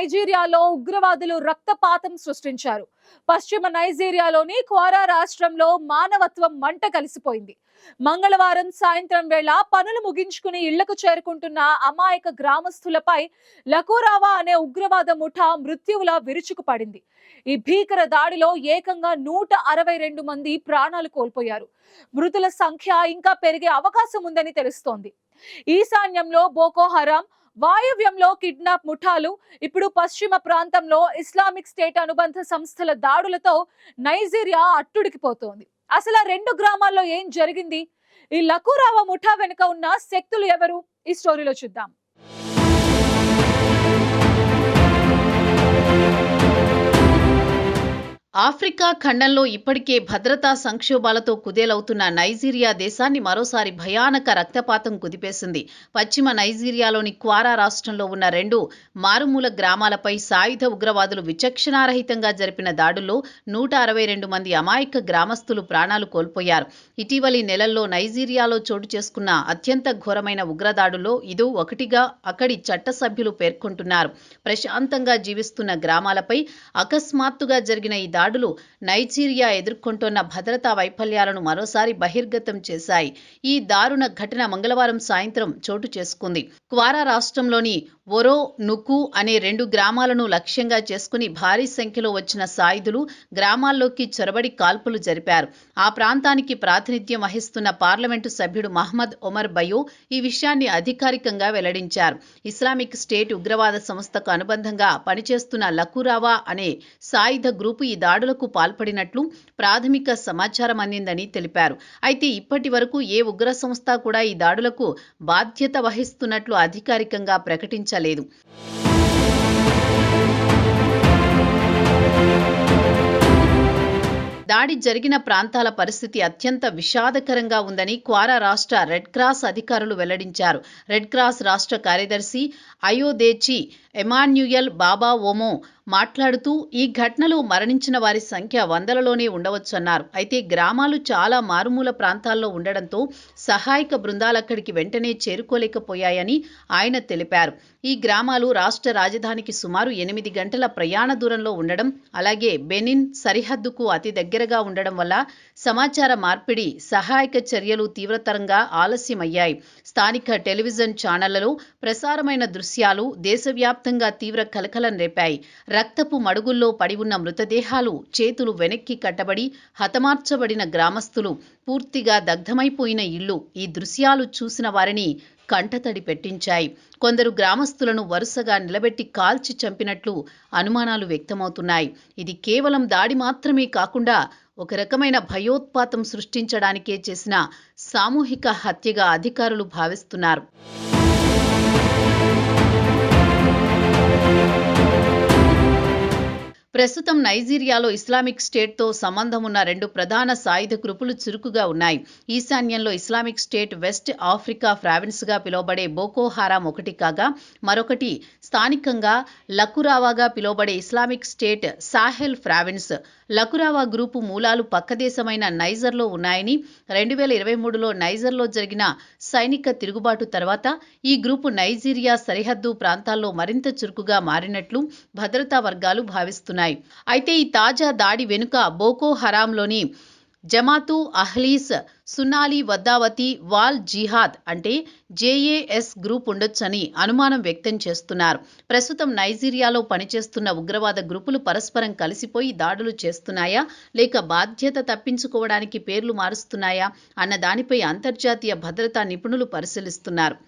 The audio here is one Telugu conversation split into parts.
నైజీరియాలో ఉగ్రవాదులు రక్తపాతం సృష్టించారు. పశ్చిమ నైజీరియాలోని క్వారా రాష్ట్రంలో మానవత్వం మంట కలిసిపోయింది. మంగళవారం సాయంత్రం వేళ పనులు ముగించుకుని ఇళ్లకు చేరుకుంటున్న అమాయక గ్రామస్తులపై లకోరావా అనే ఉగ్రవాద ముఠా మృత్యువులా విరుచుకుపడింది. ఈ భీకర దాడిలో ఏకంగా 162 మంది ప్రాణాలు కోల్పోయారు. మృతుల సంఖ్య ఇంకా పెరిగే అవకాశం ఉందని తెలుస్తోంది. ఈశాన్యంలో బోకో హరాం, వాయవ్యంలో కిడ్నాప్ ముఠాలు, ఇప్పుడు పశ్చిమ ప్రాంతంలో ఇస్లామిక్ స్టేట్ అనుబంధ సంస్థల దాడులతో నైజీరియా అట్టుడికిపోతోంది. అసలు ఆ రెండు గ్రామాల్లో ఏం జరిగింది? ఈ లకురావా ముఠా వెనుక ఉన్న శక్తులు ఎవరు? ఈ స్టోరీలో చూద్దాం. ఆఫ్రికా ఖండంలో ఇప్పటికే భద్రతా సంక్షోభాలతో కుదేలవుతున్న నైజీరియా దేశాన్ని మరోసారి భయానక రక్తపాతం కుదిపేసింది. పశ్చిమ నైజీరియాలోని క్వారా రాష్ట్రంలో ఉన్న 2 మారుమూల గ్రామాలపై సాయుధ ఉగ్రవాదులు విచక్షణారహితంగా జరిపిన దాడుల్లో 162 మంది అమాయక గ్రామస్తులు ప్రాణాలు కోల్పోయారు. ఇటీవలి నెలల్లో నైజీరియాలో చోటు చేసుకున్న అత్యంత ఘోరమైన ఉగ్రదాడుల్లో ఇదో ఒకటిగా అక్కడి చట్టసభ్యులు పేర్కొంటున్నారు. ప్రశాంతంగా జీవిస్తున్న గ్రామాలపై అకస్మాత్తుగా జరిగిన ఈ దాడులు నైజీరియా ఎదుర్కొంటోన్న భద్రతా వైఫల్యాలను మరోసారి బహిర్గతం చేశాయి. ఈ దారుణ ఘటన మంగళవారం సాయంత్రం చోటు చేసుకుంది. క్వారా రాష్ట్రంలోని ఒరో నుకు అనే 2 గ్రామాలను లక్ష్యంగా చేసుకుని భారీ సంఖ్యలో వచ్చిన సాయుధులు గ్రామాల్లోకి చొరబడి కాల్పులు జరిపారు. ఆ ప్రాంతానికి ప్రాతినిధ్యం వహిస్తున్న పార్లమెంటు సభ్యుడు మహ్మద్ ఒమర్ బయో ఈ విషయాన్ని అధికారికంగా వెల్లడించారు. ఇస్లామిక్ స్టేట్ ఉగ్రవాద సంస్థకు అనుబంధంగా పనిచేస్తున్న లకురావా అనే సాయుధ గ్రూపు ఈ దాడులకు పాల్పడినట్లు ప్రాథమిక సమాచారం అందిందని తెలిపారు. అయితే ఇప్పటి వరకు ఏ ఉగ్ర సంస్థ కూడా ఈ దాడులకు బాధ్యత వహిస్తున్నట్లు అధికారికంగా ప్రకటించలేదు. దాడి జరిగిన ప్రాంతాల పరిస్థితి అత్యంత విషాదకరంగా ఉందని క్వారా రాష్ట్ర రెడ్ క్రాస్ అధికారులు వెల్లడించారు. రెడ్ క్రాస్ రాష్ట్ర కార్యదర్శి అయోదేచి ఎమాన్యుయల్ బాబా ఓమో మాట్లాడుతూ ఈ ఘటనలో మరణించిన వారి సంఖ్య వందలలోనే ఉండవచ్చన్నారు. అయితే గ్రామాలు చాలా మారుమూల ప్రాంతాల్లో ఉండడంతో సహాయక బృందాలు అక్కడికి వెంటనే చేరుకోలేకపోయాయని ఆయన తెలిపారు. ఈ గ్రామాలు రాష్ట్ర రాజధానికి సుమారు 8 గంటల ప్రయాణ దూరంలో ఉండడం, అలాగే బెనిన్ సరిహద్దుకు అతి దగ్గరగా ఉండడం వల్ల సమాచార మార్పిడి, సహాయక చర్యలు తీవ్రతరంగా ఆలస్యమయ్యాయి. స్థానిక టెలివిజన్ ఛానళ్లలో ప్రసారమైన దృశ్యాలు దేశవ్యాప్తంగా తీవ్ర కలకలం రేపాయి. రక్తపు మడుగుల్లో పడి ఉన్న మృతదేహాలు, చేతులు వెనక్కి కట్టబడి హతమార్చబడిన గ్రామస్తులు, పూర్తిగా దగ్ధమైపోయిన ఇళ్లు, ఈ దృశ్యాలు చూసిన వారిని కంటతడి పెట్టించాయి. కొందరు గ్రామస్తులను వరుసగా నిలబెట్టి కాల్చి చంపినట్లు అనుమానాలు వ్యక్తమవుతున్నాయి. ఇది కేవలం దాడి మాత్రమే కాకుండా ఒక రకమైన భయోత్పాతం సృష్టించడానికే చేసిన సామూహిక హత్యగా అధికారులు భావిస్తున్నారు. ప్రస్తుతం నైజీరియాలో ఇస్లామిక్ స్టేట్తో సంబంధం ఉన్న 2 ప్రధాన సాయుధ గ్రూపులు చురుకుగా ఉన్నాయి. ఈశాన్యంలో ఇస్లామిక్ స్టేట్ వెస్ట్ ఆఫ్రికా ప్రావిన్స్గా పిలువబడే బోకో హరాం ఒకటి కాగా, మరొకటి స్థానికంగా లకురావాగా పిలువబడే ఇస్లామిక్ స్టేట్ సాహెల్ ప్రావిన్స్. లకురావా గ్రూపు మూలాలు పక్కదేశమైన నైజర్లో ఉన్నాయని, 2023లో నైజర్లో జరిగిన సైనిక తిరుగుబాటు తర్వాత ఈ గ్రూపు నైజీరియా సరిహద్దు ప్రాంతాల్లో మరింత చురుకుగా మారినట్లు భద్రతా వర్గాలు భావిస్తున్నాయి. అయితే ఈ తాజా దాడి వెనుక బోకో హరాంలోని జమాతు అహ్లీస్ సున్నాలి వద్దావతి వాల్ జిహాద్ అంటే జేఏఎస్ గ్రూప్ ఉండొచ్చని అనుమానం వ్యక్తం చేస్తున్నారు. ప్రస్తుతం నైజీరియాలో పనిచేస్తున్న ఉగ్రవాద గ్రూపులు పరస్పరం కలిసిపోయి దాడులు చేస్తున్నాయా, లేక బాధ్యత తప్పించుకోవడానికి పేర్లు మారుస్తున్నాయా అన్న దానిపై అంతర్జాతీయ భద్రతా నిపుణులు పరిశీలిస్తున్నారు.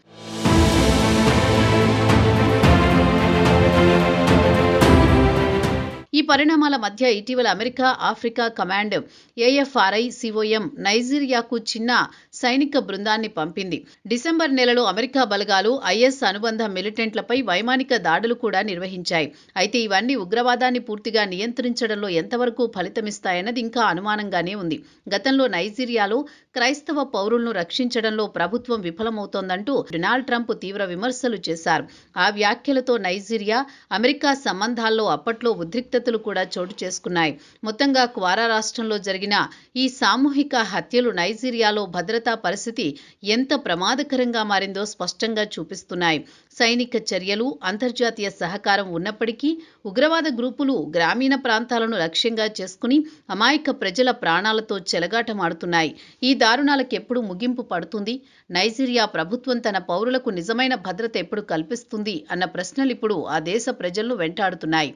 ఈ పరిణామాల మధ్య ఇటీవల అమెరికా ఆఫ్రికా కమాండ్ ఏఎఫ్ఆర్ఐ సిఓఎం నైజీరియాకు చిన్న సైనిక బృందాన్ని పంపింది. డిసెంబర్ నెలలో అమెరికా బలగాలు ఐఎస్ అనుబంధ మిలిటెంట్లపై వైమానిక దాడులు కూడా నిర్వహించాయి. అయితే ఇవన్నీ ఉగ్రవాదాన్ని పూర్తిగా నియంత్రించడంలో ఎంతవరకు ఫలితమిస్తాయన్నది ఇంకా అనుమానంగానే ఉంది. గతంలో నైజీరియాలో క్రైస్తవ పౌరులను రక్షించడంలో ప్రభుత్వం విఫలమవుతోందంటూ డొనాల్డ్ ట్రంప్ తీవ్ర విమర్శలు చేశారు. ఆ వ్యాఖ్యలతో నైజీరియా అమెరికా సంబంధాల్లో అప్పట్లో ఉద్రిక్తత ఉద్రిక్తతలు కూడా చోటు చేసుకున్నాయి. మొత్తంగా క్వారా రాష్ట్రంలో జరిగిన ఈ సామూహిక హత్యలు నైజీరియాలో భద్రతా పరిస్థితి ఎంత ప్రమాదకరంగా మారిందో స్పష్టంగా చూపిస్తున్నాయి. సైనిక చర్యలు, అంతర్జాతీయ సహకారం ఉన్నప్పటికీ ఉగ్రవాద గ్రూపులు గ్రామీణ ప్రాంతాలను లక్ష్యంగా చేసుకుని అమాయక ప్రజల ప్రాణాలతో చెలగాటమాడుతున్నాయి. ఈ దారుణాలకు ఎప్పుడు ముగింపు పడుతుంది? నైజీరియా ప్రభుత్వం తన పౌరులకు నిజమైన భద్రత ఎప్పుడు కల్పిస్తుంది అన్న ప్రశ్నలు ఇప్పుడు ఆ దేశ ప్రజలను వెంటాడుతున్నాయి.